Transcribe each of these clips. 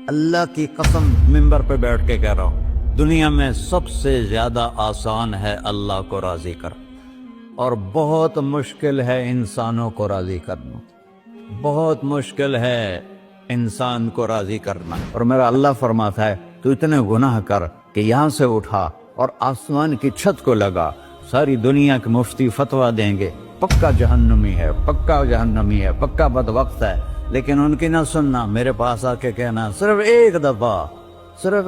اللہ کی قسم منبر پہ بیٹھ کے کہہ رہا ہوں، دنیا میں سب سے زیادہ آسان ہے اللہ کو راضی کر، اور بہت مشکل ہے انسانوں کو راضی کرنا، بہت مشکل ہے انسان کو راضی کرنا۔ اور میرا اللہ فرماتا ہے تو اتنے گناہ کر کہ یہاں سے اٹھا اور آسمان کی چھت کو لگا، ساری دنیا کے مفتی فتویٰ دیں گے پکا جہنمی ہے، پکا جہنمی ہے، پکا بدبخت ہے، لیکن ان کی نہ سننا، میرے پاس آ کے کہنا صرف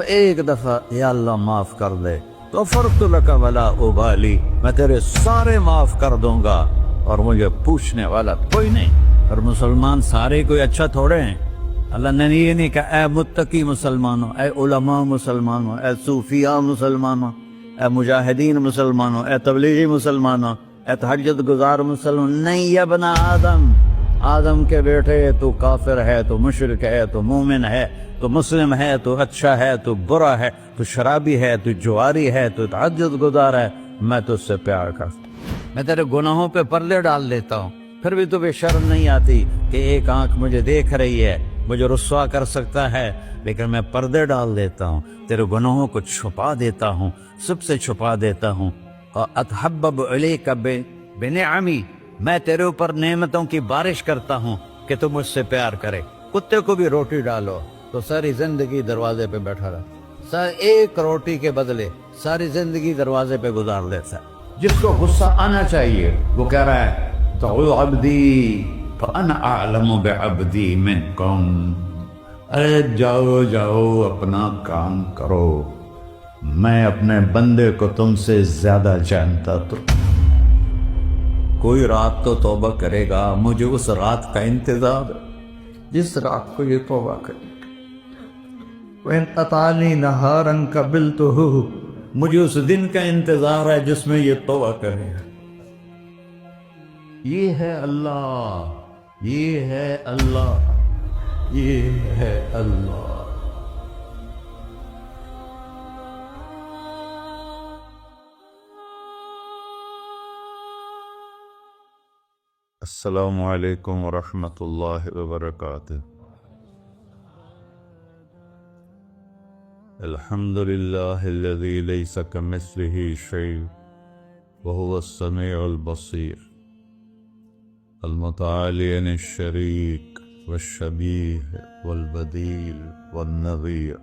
ایک دفعہ یا اللہ معاف کر دے، غفرت لک ولا ابالی، میں تیرے سارے معاف کر دوں گا اور مجھے پوچھنے والا کوئی نہیں۔ اور مسلمان سارے کوئی اچھا تھوڑے ہیں، اللہ نے یہ نہیں کہا اے متقی مسلمانوں، اے علماء مسلمانوں، اے صوفیاء مسلمانوں، اے مجاہدین مسلمانوں، اے تبلیغی مسلمانوں، اے تہجد گزار مسلمان، نہیں یا ابن آدم کے بیٹے، تو کافر ہے، تو مشرک ہے، تو مومن ہے، تو مسلم ہے، تو اچھا ہے، تو برا ہے، تو شرابی ہے، تو جواری ہے، تو تہجد گزار ہے، میں تجھ سے پیار کرتا ہوں، میں تیرے گناہوں پہ پردے ڈال دیتا ہوں، پھر بھی تمہیں شرم نہیں آتی کہ ایک آنکھ مجھے دیکھ رہی ہے، مجھے رسوا کر سکتا ہے، لیکن میں پردے ڈال دیتا ہوں، تیرے گناہوں کو چھپا دیتا ہوں، سب سے چھپا دیتا ہوں۔ اور اتحبب الیک بنعمی، میں تیرے اوپر نعمتوں کی بارش کرتا ہوں کہ تم مجھ سے پیار کرے۔ کتے کو بھی روٹی ڈالو تو ساری زندگی دروازے پہ بیٹھا رہا، ایک روٹی کے بدلے ساری زندگی دروازے پہ گزار دیتا ہے۔ جس کو غصہ آنا چاہیے وہ کہہ رہا ہے دعو عبدی فانا اعلم بعبدی منکم، ارے جاؤ اپنا کام کرو، میں اپنے بندے کو تم سے زیادہ جانتا۔ تو کوئی رات تو توبہ کرے گا، مجھے اس رات کا انتظار ہے جس رات کو یہ توبہ کرے گا۔ وَإِنْ أَطَعَنِي نَهَارًا قَبِلْتُهُ، مجھے اس دن کا انتظار ہے جس میں یہ توبہ کرے گا۔ یہ ہے اللہ، یہ ہے اللہ، یہ ہے اللہ۔ السلام علیکم ورحمۃ اللہ وبرکاتہ۔ الحمد للہ الذی لیس کمثلہ شیء وہو السمیع البصیر، المتعالی عن الشریک والشبیہ والبدیل والنظیر،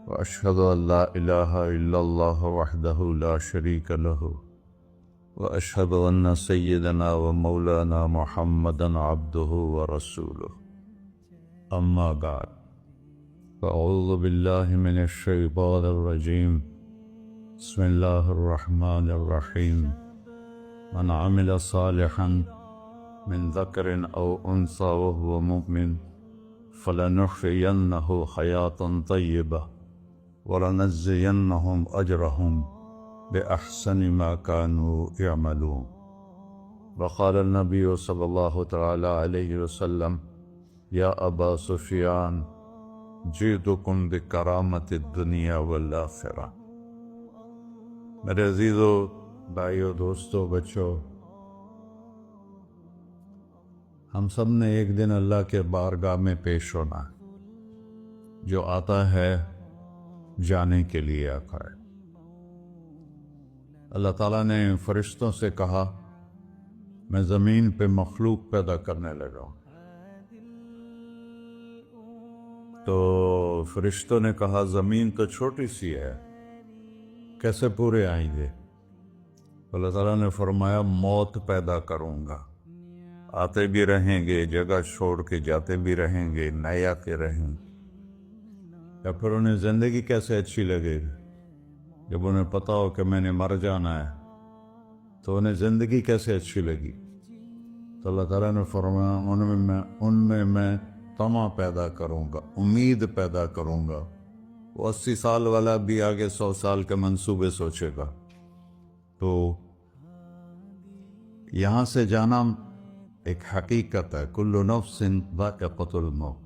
واشہد ان لا الہ الا اللہ وحدہ لا شریک لہ، واشہد ان سیدنا و مولانا محمدا عبدہ ورسولہ، اما بعد فاعوذ باللہ من الشیطان الرجیم، بسم اللہ الرحمن الرحیم، من عمل صالحا من ذکر او انثی وهو مؤمن فلنحیینہ حیاة طیبہ ولنجزینہم اجرہم بأحسن ما كانوا يعملون۔ وقال النبي صلى الله تعالى عليه وسلم يا أبا سفيان جئتكم بكرامة الدنيا والآخرة۔ میرے عزیزو، بھائیو، دوستو، بچو، ہم سب نے ایک دن اللہ کے بارگاہ میں پیش ہونا ہے، جو آتا ہے جانے کے لیے آتا ہے۔ اللہ تعالیٰ نے فرشتوں سے کہا میں زمین پہ مخلوق پیدا کرنے لگا ہوں، تو فرشتوں نے کہا زمین تو چھوٹی سی ہے، کیسے پورے آئیں گے؟ اللہ تعالیٰ نے فرمایا موت پیدا کروں گا، آتے بھی رہیں گے، جگہ چھوڑ کے جاتے بھی رہیں گے، نئے آتے رہیں گے۔ یا پھر انہیں زندگی کیسے اچھی لگے گی؟ جب انہیں پتا ہو کہ میں نے مر جانا ہے تو انہیں زندگی کیسے اچھی لگی؟ تو اللہ تعالیٰ نے فرمایا ان میں میں طمع پیدا کروں گا، امید پیدا کروں گا۔ وہ 80 سال والا بھی آگے 100 سال کے منصوبے سوچے گا۔ تو یہاں سے جانا ایک حقیقت ہے، کل نفس ذائقۃ الموت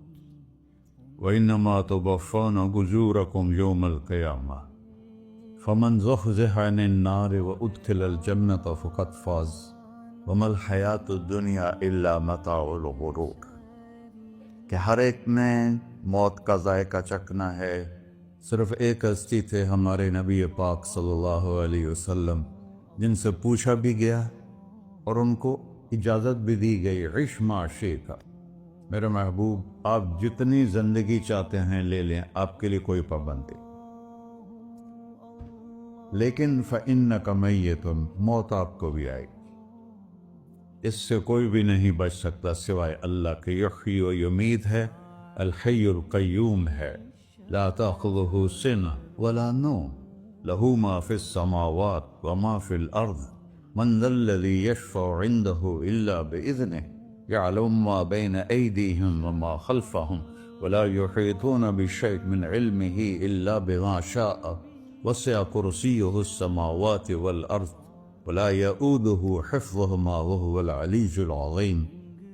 وانما توفون اجورکم یوم القیامہ، فمن زحزح عن النار وادخل الجنة فقد فاز وما الحیاة الدنیا الا متاع الغرور۔ کہ ہر ایک نے موت کا ذائقہ چکھنا ہے. صرف ایک ہستی تھے ہمارے نبی پاک صلی اللہ علیہ وسلم، جن سے پوچھا بھی گیا اور ان کو اجازت بھی دی گئی، عش ما شئت. میرے محبوب، آپ جتنی زندگی چاہتے ہیں لے لیں، آپ کے لیے کوئی پابندی، لیکن فإنک میت، موت آپ کو بھی آئے گی. اس سے کوئی بھی نہیں بچ سکتا سوائے اللہ کے. یحیی و یمیت ہے، الحی القیوم ہے، لا تأخذہ سنہ ولا نوم، لہ ما فی السماوات وما فی الارض، من ذا الذی یشفع عنده الا بإذنہ، يعلم ما بين أيديهم وما خلفهم ولا يحيطون بشيء من علمه إلا بما شاء، وسع كرسيه السماوات والأرض ولا يؤوده حفظهما وهو العلي العظيم.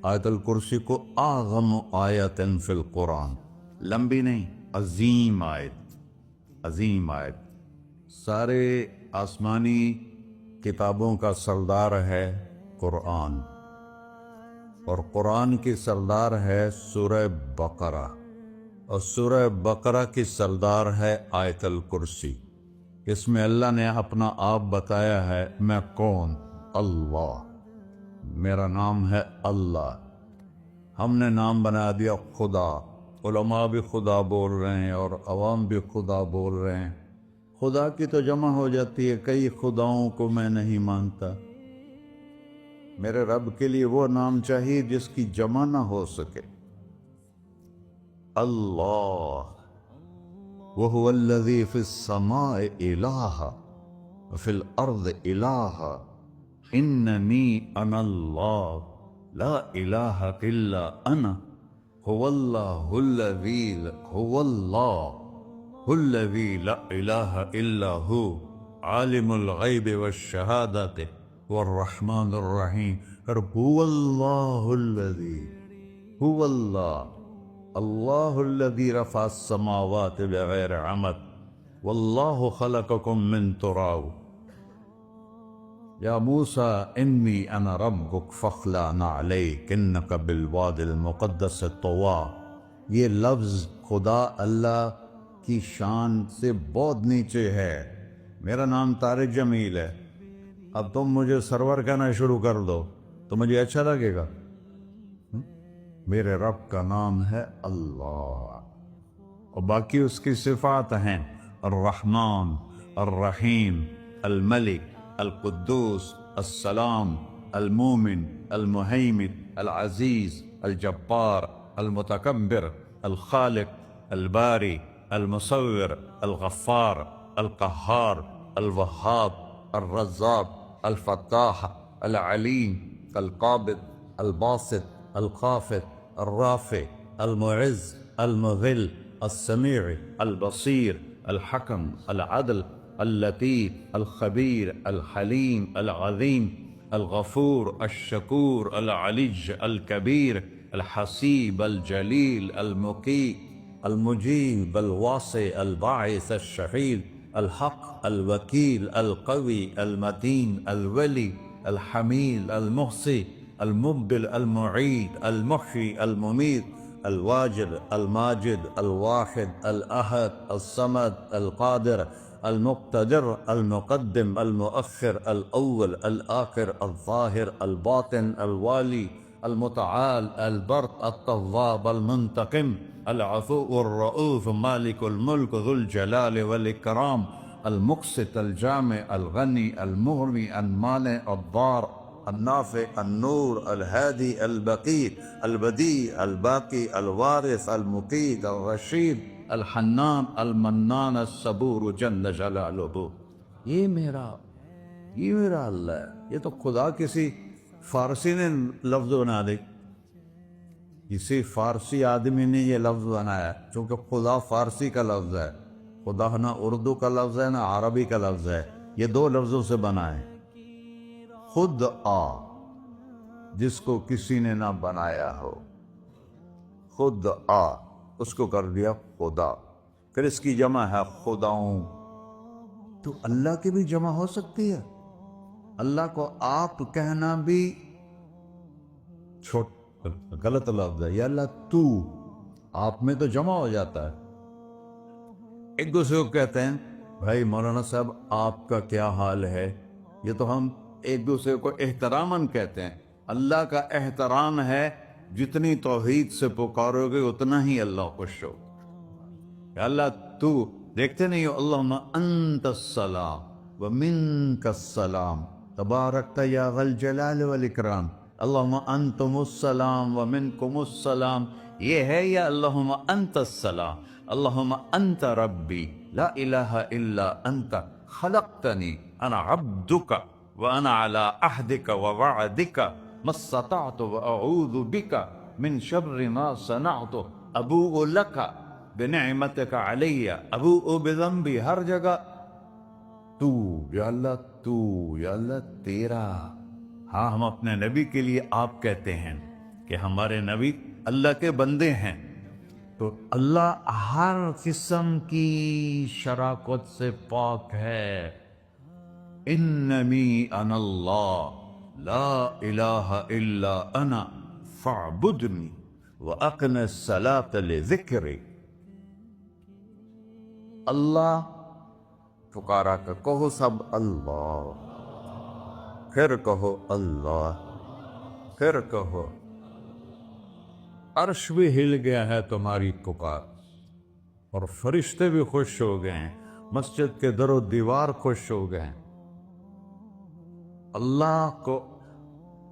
آیت الکرسی کو اعظم آیت فی القرآن، لمبی نہیں، عظیم آیت، عظیم آیت. سارے آسمانی کتابوں کا سردار ہے قرآن، اور قرآن کی سردار ہے سورہ بقرہ، اور سورہ بقرہ کی سردار ہے آیت الکرسی. اس میں اللہ نے اپنا آپ بتایا ہے، میں کون؟ اللہ، میرا نام ہے اللہ. ہم نے نام بنا دیا خدا. علماء بھی خدا بول رہے ہیں اور عوام بھی خدا بول رہے ہیں. خدا کی تو جمع ہو جاتی ہے، کئی خداؤں کو میں نہیں مانتا. میرے رب کے لیے وہ نام چاہیے جس کی جمع نہ ہو سکے. اللہ، وَهُوَ الَّذِي فِي السَّمَاءِ إِلَٰهًا وَفِي الْأَرْضِ إِلَٰهًا إِنَّنِي أَنَا اللَّهُ لَا إِلَٰهَ إِلَّا أَنَا هُوَ اللَّهُ الَّذِي لَا إِلَٰهَ إِلَّا هُوَ عَالِمُ الْغَيْبِ وَالشَّهَادَةِ والرحمن الرحیم. هو اللہ الذی، هو اللہ، اللہ الذی رفع السماوات بغیر عمد واللہ خلقکم من تراب. یا موسیٰ انی انا ربک فاخلع نعلیک انک بالوادی المقدس طویٰ. یہ لفظ خدا اللہ کی شان سے بہت نیچے ہے. میرا نام طارق جمیل ہے، اب تم مجھے سرور کہنا شروع کر دو تو مجھے اچھا لگے گا؟ میرے رب کا نام ہے اللہ، اور باقی اس کی صفات ہیں الرحمن، الرحیم، الملک، القدوس، السلام، المومن، المہیمن، العزیز، الجبار، المتکبر، الخالق، الباری، المصور، الغفار، القہار، الوہاب، الرزاق، الفتاح، العلیم، القابض، الباسط، الخافض، الرافع، المعز، المذل، السمیع، البصیر، الحکم، العدل، اللطیف، الخبیر، الحلیم، العظیم، الغفور، الشکور، العلی، الکبیر، الحسیب، الجلیل، المقیت، المجیب، الواسع، الباعث، الشہید، الحق، الوکیل، القوی، المتین، الولی، الحمید، المحصی، المبدل، المعید، المحیی، الممیت، الواجد، الماجد، الواحد، الأحد، الصمد، القادر، المقتدر، المقدم، المؤخر، الأول، الآخر، الظاهر، الباطن، الوالي، المتعال، البر، التواب، المنتقم، العفو، الرؤوف، مالك الملك، ذو الجلال والإكرام، المقسط، الجامع، الغني، المغني، المانع، الضار، النافع، النور، الهادي، البقي، البديع، الباقي، الوارث، المقيت، الرشيد، الحنان، المنان، الصبور جل جلالہ. یہ میرا اللہ ہے. یہ تو خدا کسی فارسی نے لفظ بنا دی، کسی فارسی آدمی نے یہ لفظ بنایا، چونکہ خدا فارسی کا لفظ ہے. خدا نہ اردو کا لفظ ہے نہ عربی کا لفظ ہے، یہ دو لفظوں سے بنا ہے. خود آ، جس کو کسی نے نہ بنایا ہو، خود آ، اس کو کر دیا خدا. پھر اس کی جمع ہے خداؤں. تو اللہ کی بھی جمع ہو سکتی ہے. اللہ کو آپ کہنا بھی غلط لفظ ہے. یا اللہ تو، آپ میں تو جمع ہو جاتا ہے. ایک دوسرے کو کہتے ہیں بھائی مولانا صاحب آپ کا کیا حال ہے. یہ تو ہم ایک دوسرے کو احتراماً کہتے ہیں. اللہ کا احترام ہے جتنی توحید سے پکارو گے اتنا ہی اللہ خوش ہو. کہ اللہ تو دیکھتے نہیں ہو اللہم انت السلام ومنک السلام تبارکت یا ذا الجلال والاکرام. اللہم انتم السلام ومنکم السلام یہ ہے یا اللہم انت السلام اللہم انت ربی لا الہ الا انت خلقتنی انا عبدک وانا على عہدک ووعدک ما استطعت واعوذ بک من شر ما صنعت ابوء لک بنعمتک علی ابوء بذنبی. ہر جگہ تو یا اللہ تیرا. ہاں ہم اپنے نبی کے لیے آپ کہتے ہیں کہ ہمارے نبی اللہ کے بندے ہیں. تو اللہ ہر قسم کی شراکت سے پاک ہے. اننی انا اللہ لا الہ الا انا فاعبدنی واقم الصلاۃ لذکری. اللہ پکارا کہ کہو سب اللہ، پھر کہو اللہ، پھر کہو. عرش بھی ہل گیا ہے تمہاری پکار اور فرشتے بھی خوش ہو گئے ہیں. مسجد کے در و دیوار خوش ہو گئے ہیں. اللہ کو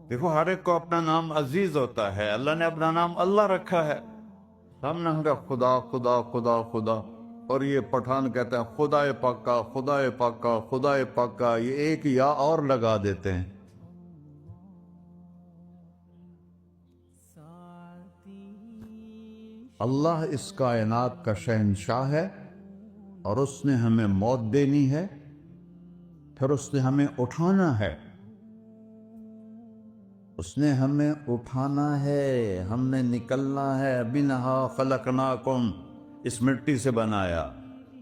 دیکھو ہر ایک کو اپنا نام عزیز ہوتا ہے. اللہ نے اپنا نام اللہ رکھا ہے. ہم نے کہا خدا خدا خدا خدا اور یہ پٹھان کہتے ہیں خدا پاکا خدا پاکا خدا پاکا. یہ ایک یا اور لگا دیتے ہیں. اللہ اس کائنات کا شہنشاہ ہے اور اس نے ہمیں موت دینی ہے، پھر اس نے ہمیں اٹھانا ہے. اس نے ہمیں اٹھانا ہے، ہم نے نکلنا ہے. منہا خلقناکم اس مٹی سے بنایا،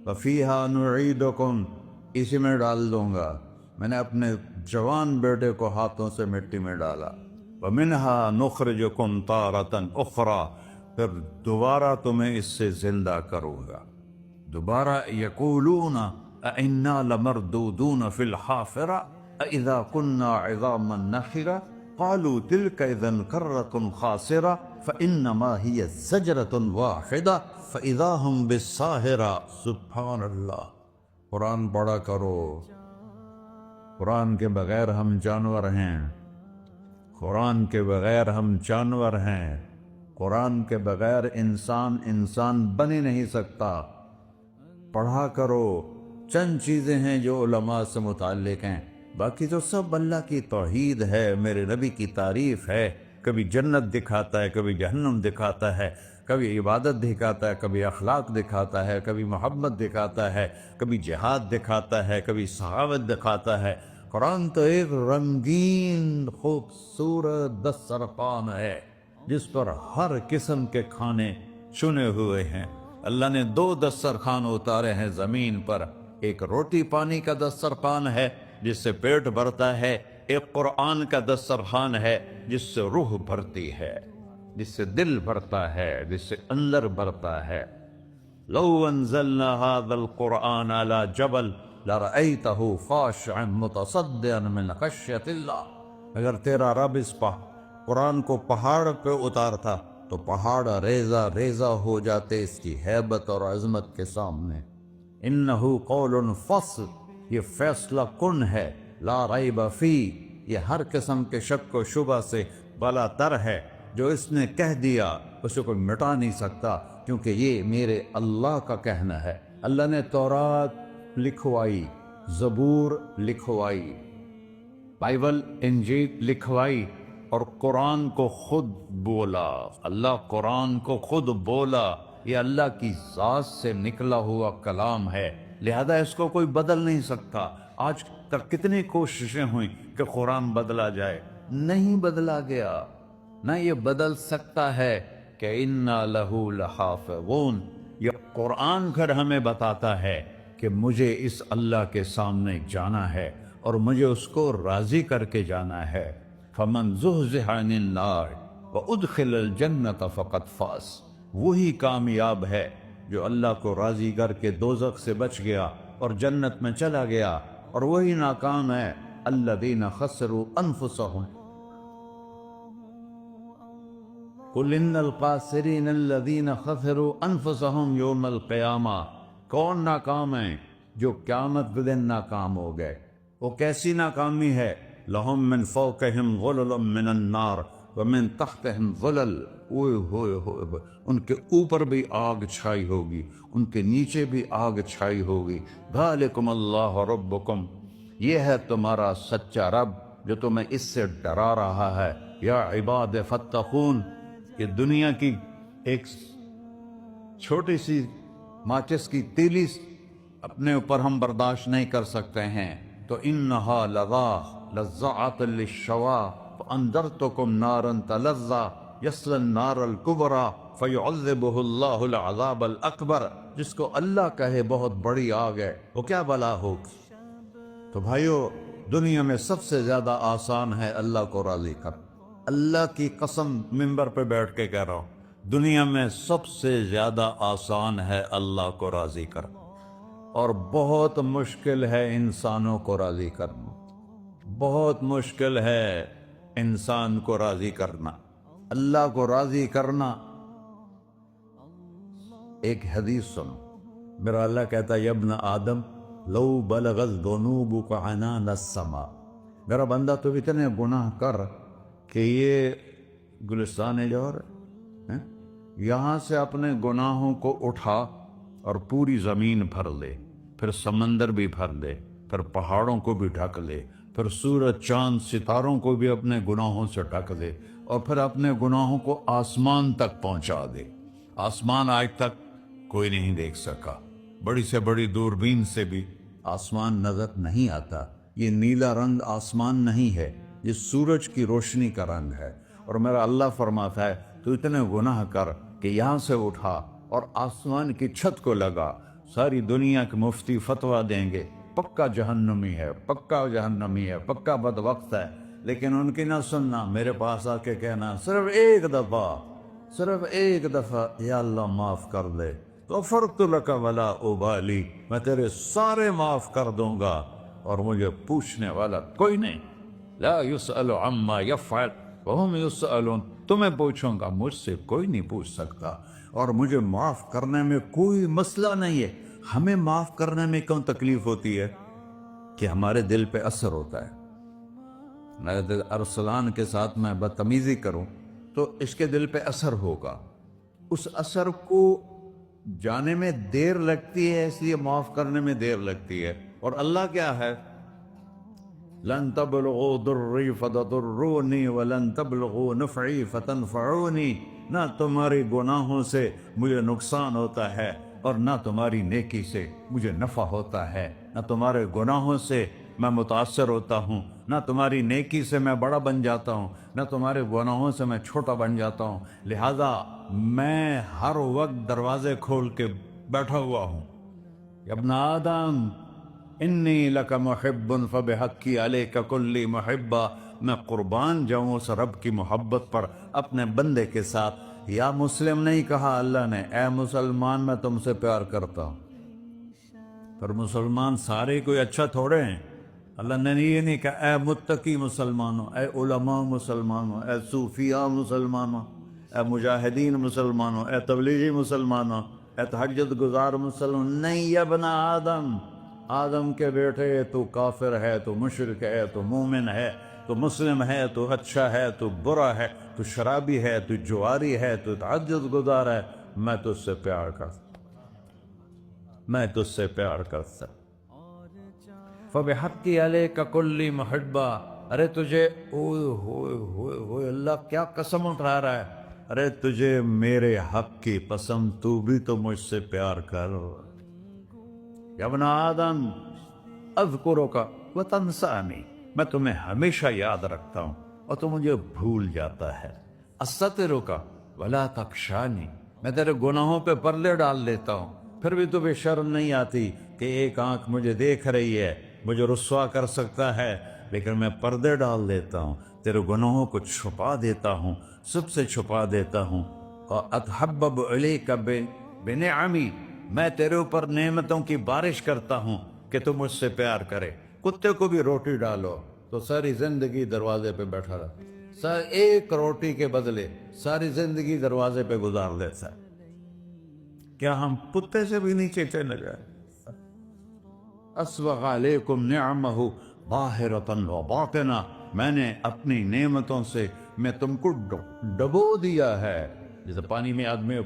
وفیہا نعیدکم اسی میں ڈال دوں گا. میں نے اپنے جوان بیٹے کو ہاتھوں سے مٹی میں ڈالا. ومنہا نخرجکم تارۃ اخری پھر دوبارہ تمہیں اس سے زندہ کروں گا. دوبارہ یقولون اِنَّا لَمَرْدُودُونَ فِي الْحَافِرَةِ أَإِذَا كُنَّا عِظَامًا نَخِرَةً قَالُوا تِلْكَ إِذًا كَرَّةٌ خَاسِرَةٌ فَإِنَّمَا هِيَ زَجْرَةٌ وَاحِدَةٌ فَإِذَا هُمْ بِالسَّاهِرَةِ. سبحان اللہ. قرآن پڑھا کرو. قرآن کے بغیر ہم جانور ہیں. قرآن کے بغیر ہم جانور ہیں. قرآن کے بغیر انسان بن ہی نہیں سکتا. پڑھا کرو. چند چیزیں ہیں جو علماء سے متعلق ہیں، باقی تو سب اللہ کی توحید ہے، میرے نبی کی تعریف ہے. کبھی جنت دکھاتا ہے، کبھی جہنم دکھاتا ہے، کبھی عبادت دکھاتا ہے، کبھی اخلاق دکھاتا ہے، کبھی محبت دکھاتا ہے، کبھی جہاد دکھاتا ہے، کبھی سخاوت دکھاتا ہے. قرآن تو ایک رنگین خوبصورت دسترخوان ہے جس پر ہر قسم کے کھانے چنے ہوئے ہیں. اللہ نے 2 دسترخوان اتارے ہیں زمین پر. ایک روٹی پانی کا دسترخوان ہے جس سے پیٹ بھرتا ہے، ایک قرآن کا دسترخوان ہے جس سے روح بھرتی ہے، جس سے دل بھرتا ہے، جس سے اندر بھرتا ہے. لو انزلنا هذا القرآن على جبل لرأيته خاشعا متصدعا من خشية الله. اگر تیرا رب اس قرآن کو پہاڑ پہ اتارتا تو پہاڑ ریزہ ریزہ ہو جاتے اس کی ہیبت اور عظمت کے سامنے. انہ قول فصل یہ فیصلہ کن ہے. لا ریب فی یہ ہر قسم کے شک و شبہ سے بالا تر ہے. جو اس نے کہہ دیا اسے کوئی مٹا نہیں سکتا، کیونکہ یہ میرے اللہ کا کہنا ہے. اللہ نے تورات لکھوائی، زبور لکھوائی، بائبل انجیل لکھوائی اور قرآن کو خود بولا. اللہ قرآن کو خود بولا. یہ اللہ کی ذات سے نکلا ہوا کلام ہے، لہذا اس کو کوئی بدل نہیں سکتا. آج تک کتنی کوششیں ہوئیں کہ قرآن بدلا جائے، نہیں بدلا گیا. نہ یہ بدل سکتا ہے کہ اِنَّا لَهُ لَحَافِظُونَ. یہ قرآن پھر ہمیں بتاتا ہے کہ مجھے اس اللہ کے سامنے جانا ہے اور مجھے اس کو راضی کر کے جانا ہے. فَمَنْ زُحْزِحَ عَنِ النَّارِ وَأُدْخِلَ الْجَنَّةَ فَقَدْ فَازَ. وہی کامیاب ہے جو اللہ کو راضی کر کے دوزخ سے بچ گیا اور جنت میں چلا گیا، اور وہی ناکام ہے الذین خسروا انفسهم قل ان الخاسرین الذین خسروا انفسهم یوم القیامہ۔ کون ناکام ہیں؟ جو قیامت کے دن ناکام ہو گئے۔ وہ کیسی ناکامی ہے؟ لہم من فوقہم ظلل من النار ومن تحتہم ظلل، اوئے ہوئے ہوئے، ان کے اوپر بھی آگ چھائی ہوگی، ان کے نیچے بھی آگ چھائی ہوگی۔ ذالکم اللہ ربکم، یہ ہے تمہارا سچا رب جو تمہیں اس سے ڈرا رہا ہے۔ یا عباد فاتقون، یہ دنیا کی ایک چھوٹی سی ماچس کی تیلی اپنے اوپر ہم برداشت نہیں کر سکتے ہیں، تو انہا لظا لزعۃ للشوا فانذرتکم نارا تلظی یصلی النار الکبری فیعذبہ اللہ العذاب الاکبر۔ جس کو اللہ کہے بہت بڑی آگ ہے، وہ کیا بلا ہوگی؟ تو بھائیو، دنیا میں سب سے زیادہ آسان ہے اللہ کو راضی کر۔ اللہ کی قسم منبر پہ بیٹھ کے کہہ رہا ہوں، دنیا میں سب سے زیادہ آسان ہے اللہ کو راضی کر، اور بہت مشکل ہے انسانوں کو راضی کرنا۔ بہت مشکل ہے انسان کو راضی کرنا، اللہ کو راضی کرنا۔ ایک حدیث سنو، میرا اللہ کہتا ہے یا ابن آدم لو بلغت ذنوبک عنان السماء، میرا بندہ تو اتنے گناہ کر کہ یہ گلستان جوہر ہے، یہاں سے اپنے گناہوں کو اٹھا اور پوری زمین بھر لے، پھر سمندر بھی بھر لے، پھر پہاڑوں کو بھی ڈھک لے، پھر سورج چاند ستاروں کو بھی اپنے گناہوں سے ڈھک دے، اور پھر اپنے گناہوں کو آسمان تک پہنچا دے۔ آسمان آج تک کوئی نہیں دیکھ سکا، بڑی سے بڑی دوربین سے بھی آسمان نظر نہیں آتا۔ یہ نیلا رنگ آسمان نہیں ہے، یہ سورج کی روشنی کا رنگ ہے۔ اور میرا اللہ فرماتا ہے تو اتنے گناہ کر کہ یہاں سے اٹھا اور آسمان کی چھت کو لگا، ساری دنیا کے مفتی فتویٰ دیں گے پکا جہنمی ہے، پکا جہنمی ہے، پکا بدبخت ہے، لیکن ان کی نہ سننا، میرے پاس آ کے کہنا صرف ایک دفعہ یا اللہ معاف کر دے، غفرت لک ولا ابالی، میں تیرے سارے معاف کر دوں گا اور مجھے پوچھنے والا کوئی نہیں۔ لا یسأل عما یفعل وہم یسألون، تمہیں پوچھوں گا، مجھ سے کوئی نہیں پوچھ سکتا، اور مجھے معاف کرنے میں کوئی مسئلہ نہیں ہے۔ ہمیں معاف کرنے میں کیوں تکلیف ہوتی ہے؟ کہ ہمارے دل پہ اثر ہوتا ہے۔ میرے دل ارسلان کے ساتھ میں بدتمیزی کروں تو اس کے دل پہ اثر ہوگا، اس اثر کو جانے میں دیر لگتی ہے، اس لیے معاف کرنے میں دیر لگتی ہے۔ اور اللہ کیا ہے؟ لن تبلغوا ضری فتضرونی ولن تبلغوا نفعی فتنفعونی، نہ تمہاری گناہوں سے مجھے نقصان ہوتا ہے اور نہ تمہاری نیکی سے مجھے نفع ہوتا ہے، نہ تمہارے گناہوں سے میں متاثر ہوتا ہوں، نہ تمہاری نیکی سے میں بڑا بن جاتا ہوں، نہ تمہارے گناہوں سے میں چھوٹا بن جاتا ہوں، لہذا میں ہر وقت دروازے کھول کے بیٹھا ہوا ہوں۔ یا ابن آدم انی لک محب فبحقی علیک کلی محبہ، میں قربان جاؤں اس رب کی محبت پر اپنے بندے کے ساتھ۔ یا مسلم نہیں کہا اللہ نے، اے مسلمان میں تم سے پیار کرتا ہوں۔ پر مسلمان سارے کوئی اچھا تھوڑے ہیں، اللہ نے یہ نہیں کہا اے متقی مسلمانوں، اے علماء مسلمانوں، اے صوفیاء مسلمانوں، اے مجاہدین مسلمانوں، اے تبلیغی مسلمانوں، اے تہجد گزار مسلمان، نہیں یا ابن آدم، آدم کے بیٹے، تو کافر ہے، تو مشرک ہے، تو مومن ہے، تو مسلم ہے، تو اچھا ہے، تو برا ہے، تو شرابی ہے، تو جواری ہے، تو تہجد گزار ہے، میں تجھ سے پیار کرتا، میں تجھ سے پیار کرتا۔ فبحقی علیک کلی محبہ، ارے تجھے اوئے ہوئے ہوئے ہوئے، اللہ کیا قسم اٹھا رہا ہے، ارے تجھے میرے حق کی قسم، تو بھی تو مجھ سے پیار کر۔ یا ابن آدم اذکرک وتنسانی، میں تمہیں ہمیشہ یاد رکھتا ہوں اور تو مجھے بھول جاتا ہے۔ استترک ولا تخشانی، میں تیرے گناہوں پہ پردے ڈال دیتا ہوں، پھر بھی تمہیں شرم نہیں آتی کہ ایک آنکھ مجھے دیکھ رہی ہے، مجھے رسوا کر سکتا ہے، لیکن میں پردے ڈال دیتا ہوں، تیرے گناہوں کو چھپا دیتا ہوں، سب سے چھپا دیتا ہوں، اتحبب الیک بنعمی، میں تیرے اوپر نعمتوں کی بارش کرتا ہوں کہ تم مجھ سے پیار کرے۔ کتے کو بھی روٹی ڈالو تو ساری زندگی دروازے پہ بیٹھا رہا، ایک روٹی کے بدلے ساری زندگی دروازے پہ گزار دیتا ہے۔ کیا ہم کتے سے بھی نیچے چلے جائیں؟ اسبغ علیکم نعمہ ظاہرۃ و باطنہ، میں نے اپنی نعمتوں سے میں تم کو ڈبو دیا ہے۔ جیسے پانی میں آدمی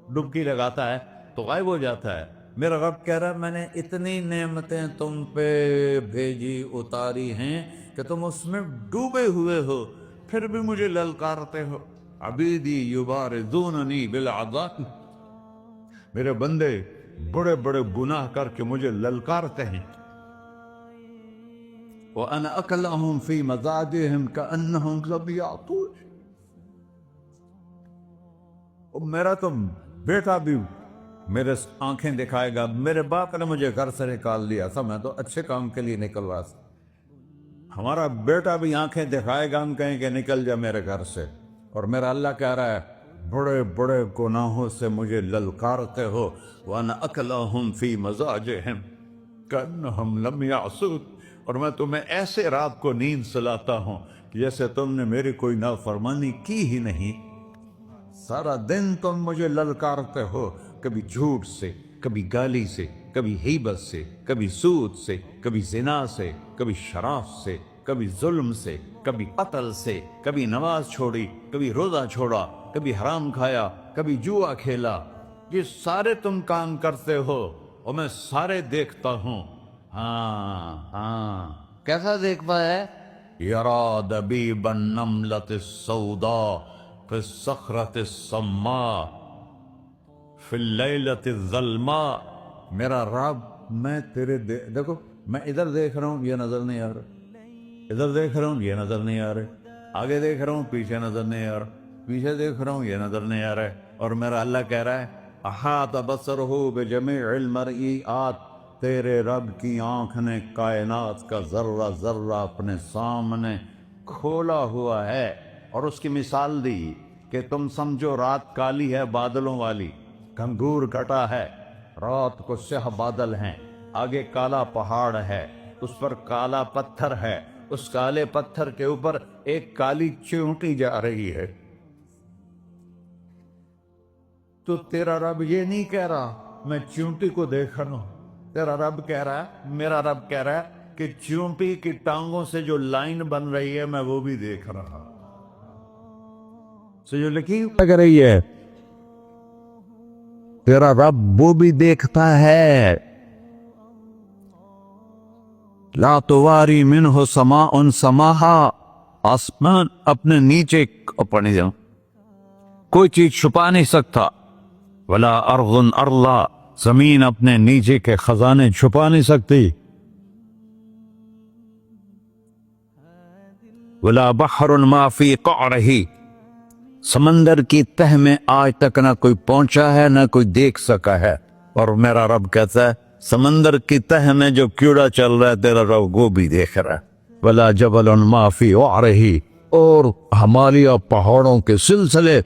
ڈبکی لگاتا ہے تو غائب ہو جاتا ہے، میرا رب کہہ رہا ہے میں نے اتنی نعمتیں تم پہ بھیجی اتاری ہیں کہ تم اس میں ڈوبے ہوئے ہو، پھر بھی مجھے للکارتے ہو۔ عبیدی یبارزوننی بالعذاب، میرے بندے بڑے بڑے گناہ کر کے مجھے للکارتے ہیں۔ وَأَنَا أَكْلَهُمْ فِي مَزَاجِهِمْ كَأَنَّهُمْ لَمْ يَعْطُونِ، میرا تو بیٹا بھی میرے آنکھیں دکھائے گا، میرے باپ نے مجھے گھر سے نکال دیا تھا، میں تو اچھے کام کے لیے نکل رہا تھا، ہمارا بیٹا بھی آنکھیں دکھائے گا، ہم کہیں کہ نکل جا میرے گھر سے، اور میرا اللہ کہہ رہا ہے بڑے بڑے گناہوں سے مجھے للکارتے ہو۔ وَأَنَا أَكْلَهُمْ فِي مَزَاجِهِمْ كَأَنَّهُمْ لَمْ يَعْصُونِ، اور میں تمہیں ایسے رات کو نیند سلاتا ہوں کہ جیسے تم نے میری کوئی نافرمانی کی ہی نہیں۔ سارا دن تم مجھے للکارتے ہو، کبھی جھوٹ سے، کبھی گالی سے، کبھی غیبت سے، کبھی سود سے، کبھی زنا سے، کبھی شراب سے، کبھی ظلم سے، کبھی قتل سے، کبھی نماز چھوڑی، کبھی روزہ چھوڑا، کبھی حرام کھایا، کبھی جوا کھیلا۔ یہ سارے تم کام کرتے ہو اور میں سارے دیکھتا ہوں۔ ہاں کیسا دیکھتا ہے؟ یرا دبیب النملۃ السوداء فی الصخرۃ الصماء فی اللیلۃ الظلماء، میرا رب میں تیرے دیکھو میں ادھر دیکھ رہا ہوں یہ نظر نہیں آ رہا، ادھر دیکھ رہا ہوں یہ نظر نہیں آ رہے، آگے دیکھ رہا ہوں پیچھے نظر نہیں آ رہا، پیچھے دیکھ رہا ہوں یہ نظر نہیں آ رہا ہے، اور میرا اللہ کہہ رہا ہے احاط بصرہ بجمیع المرئیات، تیرے رب کی آنکھ نے کائنات کا ذرہ ذرہ اپنے سامنے کھولا ہوا ہے، اور اس کی مثال دی کہ تم سمجھو رات کالی ہے بادلوں والی، گھنگور کٹا ہے، رات کو سیاہ بادل ہیں، آگے کالا پہاڑ ہے، اس پر کالا پتھر ہے، اس کالے پتھر کے اوپر ایک کالی چیونٹی جا رہی ہے۔ تو تیرا رب یہ نہیں کہہ رہا میں چیونٹی کو دیکھ رہا ہوں، تیرا رب کہہ رہا ہے، میرا رب کہہ رہا ہے کہ چیونٹی کی ٹانگوں سے جو لائن بن رہی ہے میں وہ بھی دیکھ رہا ہوں، جو لکیر لگ رہی ہے تیرا رب وہ بھی دیکھتا ہے۔ لا تواری منہ سماء سماہا، آسمان اپنے نیچے پڑھنے جاؤں کوئی چیز چھپا نہیں سکتا، ولا ارض ارضا، زمین اپنے نیچے کے خزانے چھپا نہیں سکتی، ولا بحر ما فی قعرہ، سمندر کی تہ میں آج تک نہ کوئی پہنچا ہے نہ کوئی دیکھ سکا ہے، اور میرا رب کہتا ہے سمندر کی تہ میں جو کیڑا چل رہا ہے تیرا رب وہ بھی دیکھ رہا ہے، ولا جبل ما فی وعرہ، اور ہمالیہ پہاڑوں کے سلسلے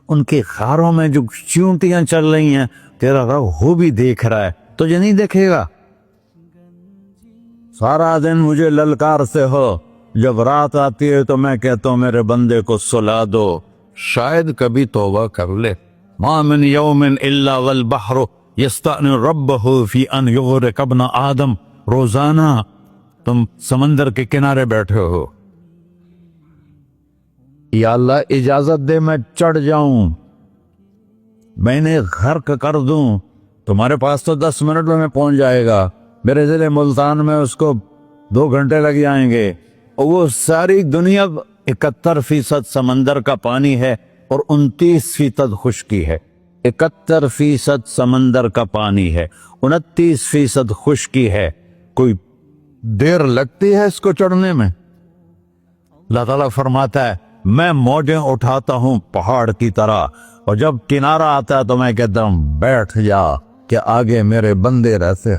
ان کے غاروں میں جو چیونٹیاں چل رہی ہیں تیرا رب وہ بھی دیکھ رہا ہے، تجھے نہیں دیکھے گا؟ سارا دن مجھے للکارتے ہو، جب رات آتی ہے تو میں کہتا ہوں میرے بندے کو سلا دو، شاید کبھی توبہ کر لے۔ ما من یوم الا والبحر یستأنس ربہ فی ان یغرق ابن آدم، روزانہ تم سمندر کے کنارے بیٹھے ہو، یا اللہ اجازت دے میں چڑھ جاؤں، میں نے غرق کر دوں، تمہارے پاس تو 10 منٹ میں پہنچ جائے گا، میرے ضلع ملتان میں اس کو 2 گھنٹے لگ جائیں گے، اور وہ ساری دنیا 71% سمندر کا پانی ہے اور 29% خشکی ہے، 71% سمندر کا پانی ہے، 29% خشکی ہے، کوئی دیر لگتی ہے اس کو چڑھنے میں؟ اللہ تعالیٰ فرماتا ہے میں موجیں اٹھاتا ہوں پہاڑ کی طرح، اور جب کنارہ آتا ہے تو میں کہتا ہوں بیٹھ جا کہ آگے میرے بندے رہتے۔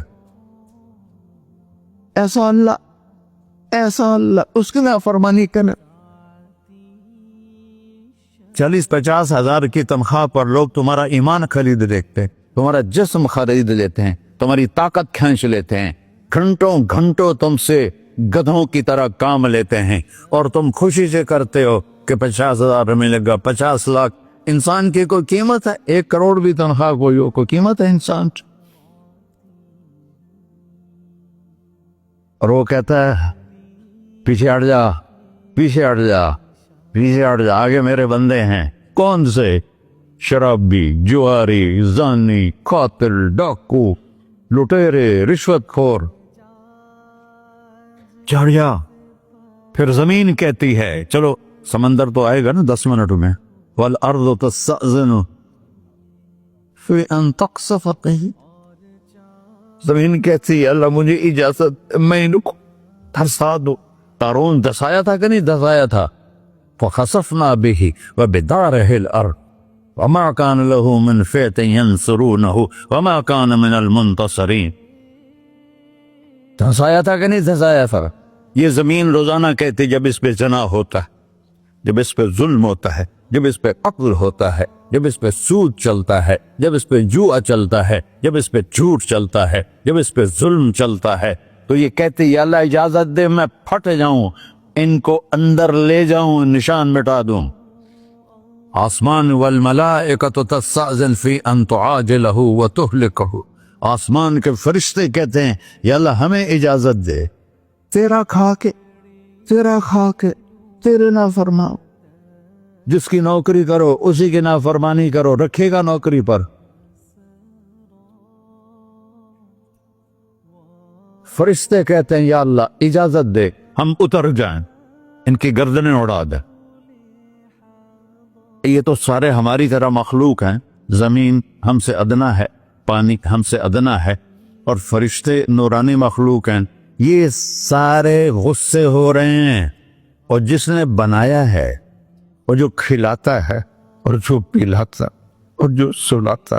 ایسا اللہ اس کی نافرمانی کرنا، 40-50 ہزار کی تنخواہ پر لوگ تمہارا ایمان خرید لیتے ہیں، تمہارا جسم خرید لیتے ہیں، تمہاری طاقت کھینچ لیتے ہیں، گھنٹوں گھنٹوں تم سے گدھوں کی طرح کام لیتے ہیں، اور تم خوشی سے کرتے ہو کہ 50,000 ملے گا، 50 لاکھ۔ انسان کی کوئی قیمت ہے؟ 1 کروڑ بھی تنخواہ کوئی ہو، کوئی قیمت ہے انسان؟ اور وہ کہتا ہے پیچھے ہٹ جا، پیچھے ہٹ جا، پیچھے ہٹ جا، آگے میرے بندے ہیں۔ کون سے؟ شرابی، جواری، زانی، قاتل، ڈاکو، لٹیرے، رشوت خور۔ چڑھ جا۔ پھر زمین کہتی ہے، چلو سمندر تو آئے گا نا 10 منٹ میں، والارض تستأذن فی ان تقصف قیل۔ زمین کہتی ہے اللہ مجھے اجازت، میں ان کو دھسا دو۔ قارون دھسایا تھا کہ نہیں دھسایا تھا؟ فخسفنا به وبداره الارض وما كان له من فئة ينصرونه وما كان من المنتصرين۔ دھسایا تھا کہ نہیں دھسایا تھا؟ یہ زمین روزانہ کہتی جب اس پہ زنا ہوتا ہے، جب اس پہ ظلم ہوتا ہے، جب اس پہ قتل ہوتا ہے، جب اس پہ سود چلتا ہے، جب اس پہ جوا چلتا ہے، جب اس پہ جھوٹ چلتا ہے، جب اس پہ ظلم چلتا ہے، تو یہ کہتے یا اللہ اجازت دے میں پھٹ جاؤں، ان کو اندر لے جاؤں، نشان مٹا دوں۔ آسمان والملائکۃ تستأذن فی ان تعاجلہ وتہلکہ۔ آسمان کے فرشتے کہتے ہیں یا اللہ ہمیں اجازت دے، تیرا کھا کے تیرے نافرماں، جس کی نوکری کرو اسی کی نافرمانی کرو، رکھے گا نوکری پر؟ فرشتے کہتے ہیں یا اللہ اجازت دے ہم اتر جائیں، ان کی گردنیں اڑا دے۔ یہ تو سارے ہماری طرح مخلوق ہیں، زمین ہم سے ادنا ہے، پانی ہم سے ادنا ہے، اور فرشتے نورانی مخلوق ہیں، یہ سارے غصے ہو رہے ہیں۔ اور جس نے بنایا ہے، اور جو کھلاتا ہے، اور جو پلاتا، اور جو سلاتا،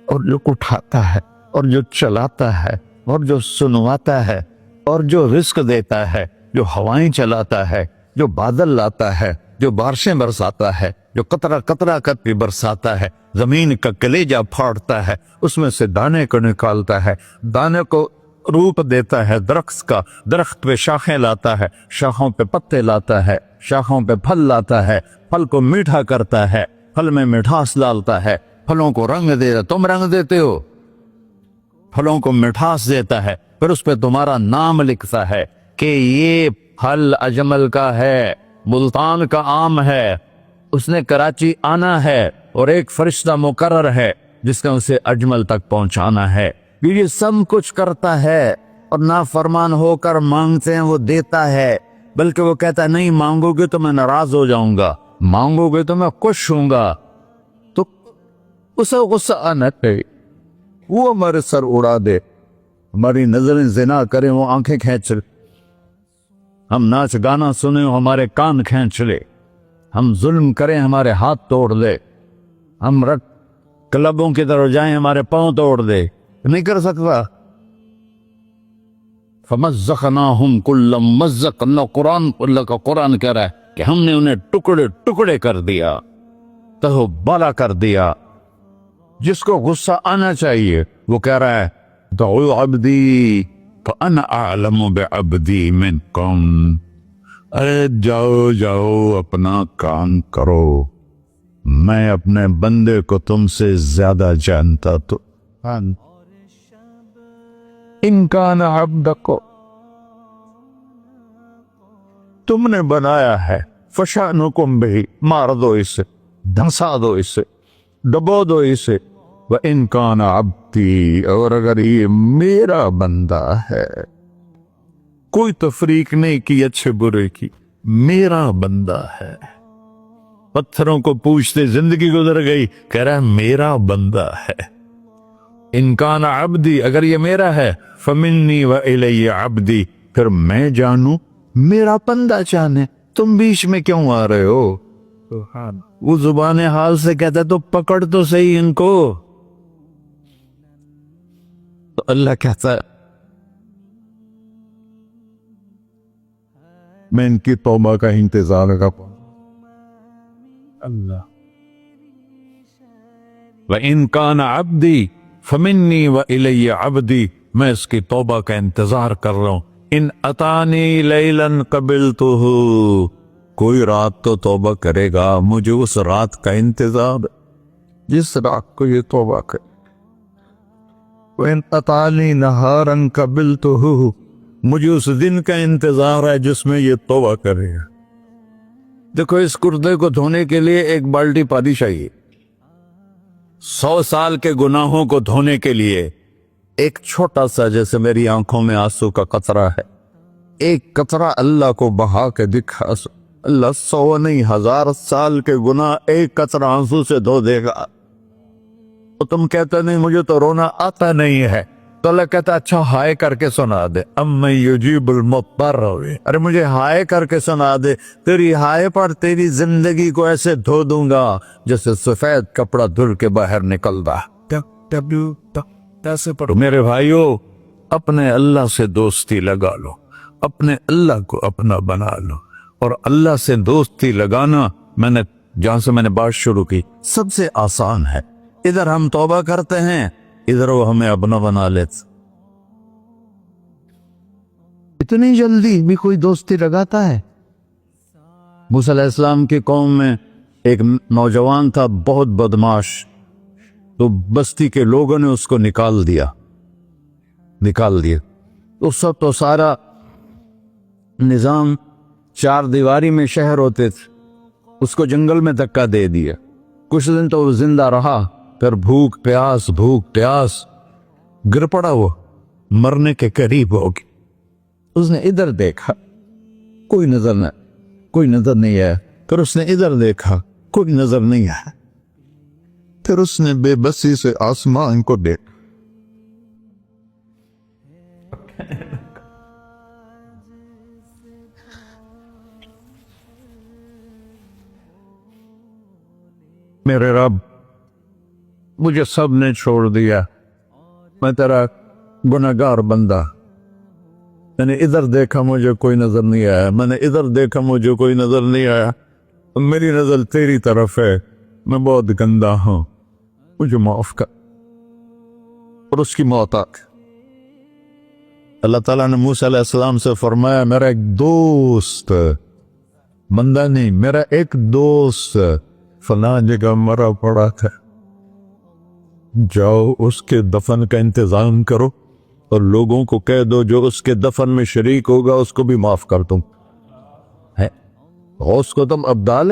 اور جو اٹھاتا ہے، اور جو چلاتا ہے، اور جو سنواتا ہے، اور جو رزق دیتا ہے، جو ہوائیں چلاتا ہے، جو بادل لاتا ہے، جو بارشیں برساتا ہے، جو قطرہ قطرہ کر کے برساتا ہے، زمین کا کلیجہ پھاڑتا ہے، اس میں سے دانے کو نکالتا ہے، دانے کو روپ دیتا ہے درخت کا، درخت پہ شاخیں لاتا ہے، شاخوں پہ پتے لاتا ہے، شاخوں پہ پھل لاتا ہے، پھل کو میٹھا کرتا ہے، پھل میں مٹھاس ڈالتا ہے، پھلوں کو رنگ دیتا، تم رنگ دیتے ہو، پھلوں کو مٹھاس دیتا ہے، پھر اس پہ تمہارا نام لکھتا ہے کہ یہ پھل اجمل کا ہے، ملتان کا آم ہے، اس نے کراچی آنا ہے، اور ایک فرشتہ مقرر ہے جس نے اسے اجمل تک پہنچانا ہے۔ یہ سب کچھ کرتا ہے، اور نافرمان ہو کر مانگتے ہیں وہ دیتا ہے، بلکہ وہ کہتا ہے نہیں مانگو گے تو میں ناراض ہو جاؤں گا، مانگو گے تو میں خوش ہوں گا۔ تو اسے غصہ آنا چاہیے، وہ ہمارے سر اڑا دے، ہماری نظریں زنا کریں وہ آنکھیں کھینچ لے، ہم ناچ گانا سنیں ہمارے کان کھینچ لے، ہم ظلم کریں ہمارے ہاتھ توڑ دے، ہم کلبوں کی طرف جائیں ہمارے پاؤں توڑ دے، نہیں کر سکتا۔ فَمَزَّقْنَاهُمْ كُلَّ مُمَزَّقٍ، اللہ کا قرآن کہہ رہا ہے کہ ہم نے انہیں ٹکڑے ٹکڑے کر دیا، تہو بالا کر دیا۔ جس کو غصہ آنا چاہیے وہ کہہ رہا ہے دعوا عبدی فأنا أعلم بعبدی منکم، ارے جاؤ جاؤ اپنا کام کرو، میں اپنے بندے کو تم سے زیادہ جانتا تو ان کان عبدک، تم نے بنایا ہے، فشانکم بہ، مار دو اسے، دھنسا دو اسے، ڈبو دو اسے، وَإِن كَانَ عَبْدِي، اور اگر یہ میرا بندہ ہے، کوئی تفریق نہیں کی اچھے برے کی، میرا بندہ ہے۔ پتھروں کو پوچھتے زندگی گزر گئی، کہہ رہا ہے میرا بندہ ہے۔ ان کان عبدی، اگر یہ میرا ہے، فمنی وإلی عبدی، پھر میں جانوں میرا بندہ جانے، تم بیچ میں کیوں آ رہے ہو؟ وہ زبان حال سے کہتا ہے تو پکڑ تو صحیح ان کو۔ تو اللہ کہتا ہے میں ان کی توبہ کا انتظار کرتا ہوں، اللہ وَإِن كَانَ عَبْدِي فَمِنِّي وَإِلَيَّ عَبْدِي، میں اس کی توبہ کا انتظار کر رہا ہوں. ان اتانی لیلاً قبلتہ، کوئی رات تو توبہ کرے گا، مجھے اس رات کا انتظار جس رات کو یہ توبہ کرے. وَإِن أَتَانِي نَهَارًا قَبِلْتُهُ، مجھے اس دن کا انتظار ہے جس میں یہ توبہ کرے گا. دیکھو اس کردے کو دھونے کے لیے ایک بالٹی پانی چاہیے. 100 سال کے گناہوں کو دھونے کے لیے ایک چھوٹا سا، جیسے میری آنکھوں میں آنسو کا قطرہ ہے، ایک قطرہ اللہ کو بہا کے دکھا، اللہ 100 نہیں 1000 سال کے گناہ ایک قطرہ آنسو سے دھو دے گا. تو تم کہتے نہیں مجھے تو رونا آتا نہیں ہے، تو اللہ کہتا اچھا ہائے کر کے سنا دے. اَمَّن يُجِيبُ الْمُضْطَرَّ، ارے مجھے ہائے کر کے سنا دے، تیری ہائے پر تیری زندگی کو ایسے دھو دوں گا جیسے سفید کپڑا دھل کے باہر نکلتا. میرے بھائیو، اپنے اللہ سے دوستی لگا لو، اپنے اللہ کو اپنا بنا لو. اور اللہ سے دوستی لگانا، جہاں سے میں نے بات شروع کی، سب سے آسان ہے. ادھر ہم توبہ کرتے ہیں، ادھر وہ ہمیں اپنا بنا لیتے. اتنی جلدی بھی کوئی دوستی لگاتا ہے؟ موسیٰ علیہ السلام کی قوم میں ایک نوجوان تھا بہت بدماش، تو بستی کے لوگوں نے اس کو نکال دیا. اس وقت تو سارا نظام 4 دیواری میں شہر ہوتے تھے، اس کو جنگل میں دھکا دے دیا. کچھ دن تو وہ زندہ رہا، پھر بھوک پیاس گر پڑا، وہ مرنے کے قریب ہو گیا. اس نے ادھر دیکھا، کوئی نظر نہیں آیا. پھر اس نے ادھر دیکھا، کوئی نظر نہیں آیا. پھر اس نے بے بسی سے آسمان کو دیکھا. میرے رب، مجھے سب نے چھوڑ دیا، میں تیرا گناہگار بندہ. میں نے ادھر دیکھا مجھے کوئی نظر نہیں آیا، میں نے ادھر دیکھا مجھے کوئی نظر نہیں آیا. میری نظر تیری طرف ہے، میں بہت گندا ہوں، مجھے معاف کر. اور اس کی موت آ گئی. اللہ تعالیٰ نے موسیٰ علیہ السلام سے فرمایا میرا ایک دوست، بندہ نہیں، میرا ایک دوست فلاں جگہ مرا پڑا تھا، جاؤ اس کے دفن کا انتظام کرو اور لوگوں کو کہہ دو جو اس کے دفن میں شریک ہوگا اس کو بھی معاف کر دوں. غوث کو تم ابدال.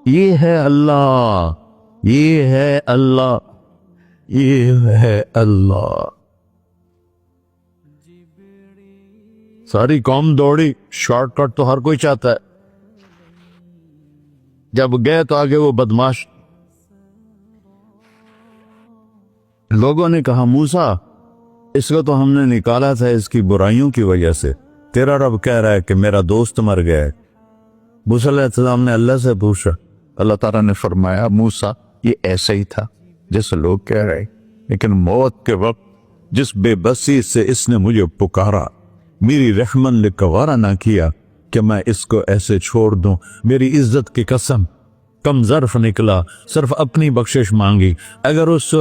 یہ ہے اللہ، یہ ہے اللہ، یہ ہے اللہ. ساری قوم دوڑی، شارٹ کٹ تو ہر کوئی چاہتا ہے. جب گئے تو آگے وہ بدماش. لوگوں نے کہا موسیٰ اس کو تو ہم نے نکالا تھا اس کی برائیوں کی وجہ سے، تیرا رب کہہ رہا ہے کہ میرا دوست مر گیا ہے. موسیٰ علیہ السلام نے اللہ سے پوچھا، اللہ تعالیٰ نے فرمایا موسیٰ یہ ایسا ہی تھا جیسے لوگ کہہ رہے، لیکن موت کے وقت جس بے بسی سے اس نے مجھے پکارا، میری رحمن نے گوارا نہ کیا کہ میں اس کو ایسے چھوڑ دوں. میری عزت کی قسم، کم ظرف نکلا، صرف اپنی بخشش مانگی. اگر اس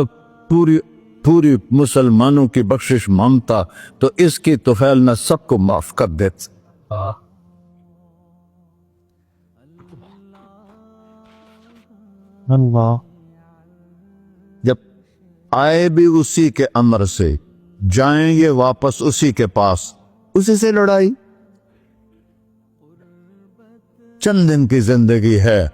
پوری مسلمانوں کی بخشش مانگتا تو اس کی طفیل نہ سب کو معاف کر دیتا. اللہ جب آئے بھی اسی کے امر سے، جائیں گے واپس اسی کے پاس، اسی سے لڑائی. چند دن کی زندگی ہے،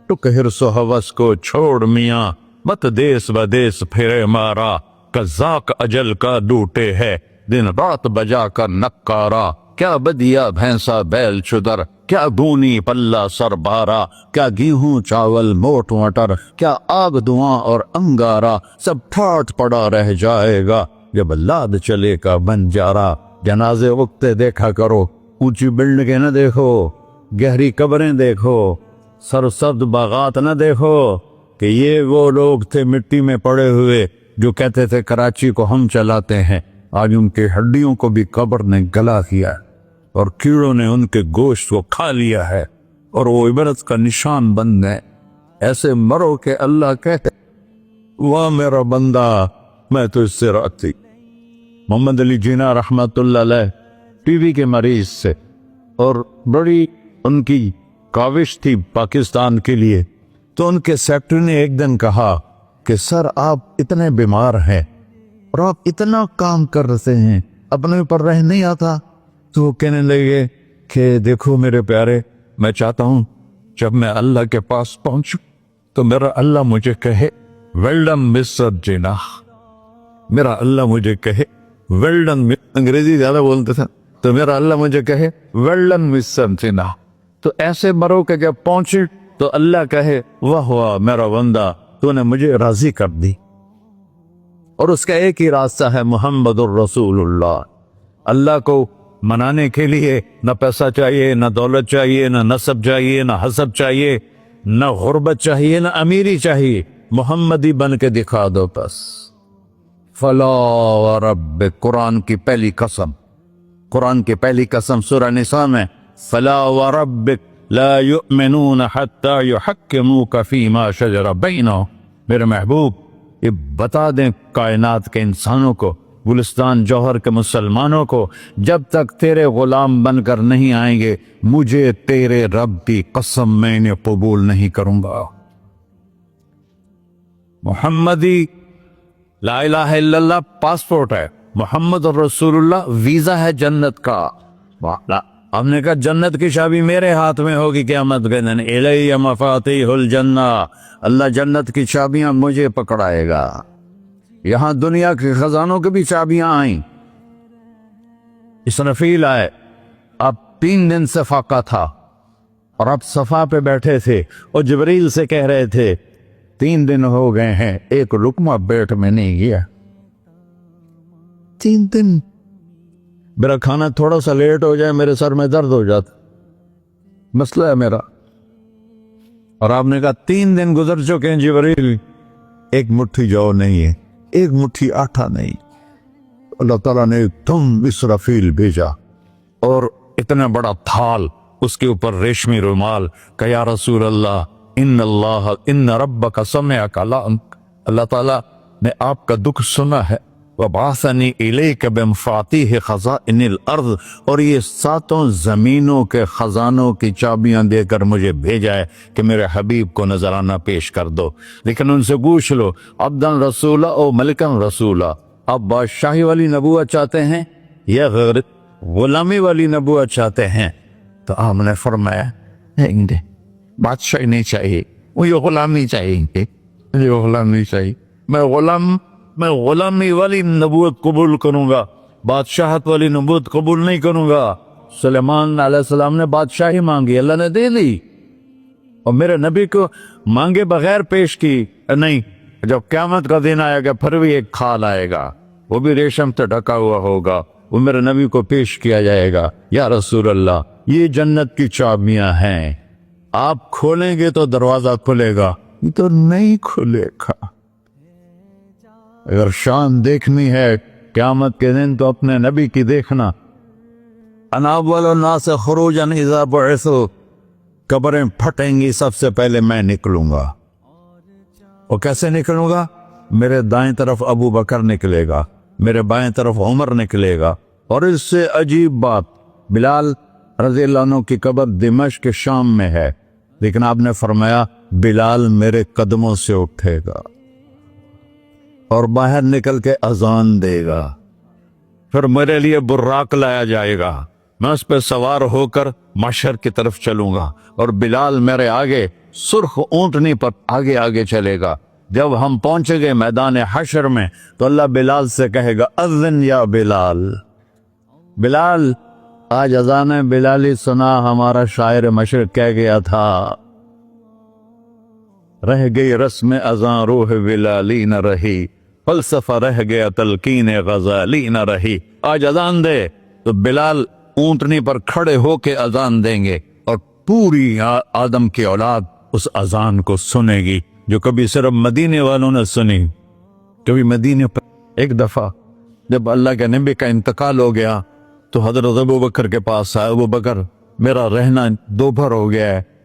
ٹک حرص و ہوس کو چھوڑ میاں، مت دیس بدیس پھرے مارا. قزاق اجل کا ڈوٹے ہے، دن رات بجا کر نکارا. کیا بدیا بھینسا بیل چدر، کیا گونی پلہ سر بارا. کیا گیہوں چاول موٹ مٹر، کیا آگ دھواں اور انگارا. سب ٹھاٹ پڑا رہ جائے گا جب لاد چلے کا بنجارا. جنازے اگتے دیکھا کرو، اونچی بلڈنگیں نہ دیکھو، گہری قبریں دیکھو، سرسبز باغات نہ دیکھو کہ یہ وہ لوگ تھے مٹی میں پڑے ہوئے جو کہتے تھے کراچی کو ہم چلاتے ہیں. آج ان کے ہڈیوں کو بھی قبر نے گلا کیا اور کیڑوں نے ان کے گوشت کو کھا لیا ہے. اور وہ عبرت کا نشان بن گئے. ایسے مرو کہ اللہ کہتے واہ میرا بندہ میں تو اس سے راضی. محمد علی جناح رحمت اللہ علیہ ٹی وی کے مریض سے، اور بڑی ان کی کاوش تھی پاکستان کے لیے. تو ان کے سیکٹری نے ایک دن کہا کہ سر آپ اتنے بیمار ہیں اور آپ اتنا کام کر رہے ہیں، اپنے اوپر رہ نہیں آتا. تو وہ کہنے لگے کہ دیکھو میرے پیارے، میں چاہتا ہوں جب میں اللہ کے پاس پہنچوں تو میرا اللہ مجھے کہے ویل ڈن مسٹر جناح. میرا اللہ مجھے کہے ویل ڈن. انگریزی زیادہ بولتے تھا تو میرا اللہ مجھے کہے ویل ڈن مسٹر جناح. تو ایسے مرو کہ جب پہنچے تو اللہ کہے واہ واہ میرا بندہ تو نے مجھے راضی کر دی. اور اس کا ایک ہی راستہ ہے محمد الرسول اللہ. اللہ کو منانے کے لیے نہ پیسہ چاہیے، نہ دولت چاہیے، نہ نسب چاہیے، نہ حسب چاہیے، نہ غربت چاہیے، نہ امیری چاہیے. محمدی بن کے دکھا دو بس. فلا وربک، قرآن کی پہلی قسم، قرآن کی پہلی قسم سورہ نساء میں فلا وربک لا یؤمنون حتی یحکموک فیما شجر بینہم. میرے محبوب یہ بتا دیں کائنات کے انسانوں کو، گلستان جوہر کے مسلمانوں کو، جب تک تیرے غلام بن کر نہیں آئیں گے مجھے تیرے رب کی قسم میں انہیں قبول نہیں کروں گا. محمدی لا الہ الا اللہ پاسپورٹ ہے، محمد الرسول اللہ ویزا ہے جنت کا. ہم نے کہا جنت کی چابی میرے ہاتھ میں ہوگی قیامت کے دن. الی مفاتیح الجنہ، اللہ جنت کی چابیاں مجھے پکڑائے گا. یہاں دنیا کے خزانوں کی بھی چابیاں آئیں. اسرافیل آئے، اب 3 دن سے فاقہ تھا اور اب صفا پہ بیٹھے تھے اور جبریل سے کہہ رہے تھے 3 دن ہو گئے ہیں ایک لقمہ پیٹ میں نہیں گیا. 3 دن میرا کھانا تھوڑا سا لیٹ ہو جائے میرے سر میں درد ہو جاتا، مسئلہ ہے میرا. اور آپ نے کہا 3 دن گزر چکے ہیں جبریل، ایک مٹھی جو نہیں ہے، ایک مٹھی آٹا نہیں. اللہ تعالیٰ نے تم اسرافیل بھیجا اور اتنا بڑا تھال، اس کے اوپر ریشمی رومال، کہ یا رسول اللہ ان ربک سمعک اللہ تعالیٰ نے آپ کا دکھ سنا ہے. وَبَعَثَنِي إِلَيْكَ بِمَفَاتِيحِ خَزَائِنِ الْأَرْضِ، اور یہ 7 زمینوں کے خزانوں کی چابیاں دے کر مجھے بھیجا ہے کہ میرے حبیب کو نذرانہ پیش کر دو. لیکن ان سے پوچھ لو عبدن رسولہ او ملکن رسولہ، آپ بادشاہی والی نبوت چاہتے ہیں یا غیر غلامی والی نبوت چاہتے ہیں؟ تو آپ نے فرمایا بادشاہی نہیں چاہیے، مجھے غلامی چاہیے، مجھے غلامی چاہیے. میں غلامی والی نبوت قبول کروں گا، بادشاہت والی نبوت قبول نہیں کروں گا. سلیمان علیہ السلام نے بادشاہی مانگی، اللہ نے دے دی، اور میرے نبی کو مانگے بغیر پیش کی نہیں. جب قیامت کا دن آئے گا پھر بھی ایک کھال آئے گا، وہ بھی ریشم سے ڈھکا ہوا ہوگا، وہ میرے نبی کو پیش کیا جائے گا. یا رسول اللہ یہ جنت کی چابیاں ہیں، آپ کھولیں گے تو دروازہ کھلے گا، تو نہیں کھلے گا. اگر شان دیکھنی ہے قیامت کے دن تو اپنے نبی کی دیکھنا. انا اول الناس خروجا اذا بعثوا، قبریں پھٹیں گی سب سے پہلے میں نکلوں گا. اور کیسے نکلوں گا؟ میرے دائیں طرف ابو بکر نکلے گا، میرے بائیں طرف عمر نکلے گا. اور اس سے عجیب بات، بلال رضی اللہ عنہ کی قبر دمشق کے شام میں ہے، لیکن آپ نے فرمایا بلال میرے قدموں سے اٹھے گا اور باہر نکل کے اذان دے گا. پھر میرے لیے براق لایا جائے گا، میں اس پہ سوار ہو کر محشر کی طرف چلوں گا، اور بلال میرے آگے سرخ اونٹنی پر آگے آگے چلے گا. جب ہم پہنچے گے میدان حشر میں تو اللہ بلال سے کہے گا اذن یا بلال. بلال آج اذان بلالی سنا، ہمارا شاعر مشرق کہہ گیا تھا رہ گئی رسم اذان روح بلالی نہ رہی، فلسفہ رہ گیا تلقین غزالی نہ رہی. آج اذان دے تو بلال اونٹنی پر کھڑے ہو کے اذان دیں گے، اور پوری آدم کی اولاد اس اذان کو سنے گی جو کبھی صرف مدینے والوں نے سنی. کبھی مدینے پر ایک دفعہ جب اللہ کے نبی کا انتقال ہو گیا تو حضرت ابو بکر کے پاس آئے، ابو بکر میرا رہنا دوپہر ہو گیا ہے،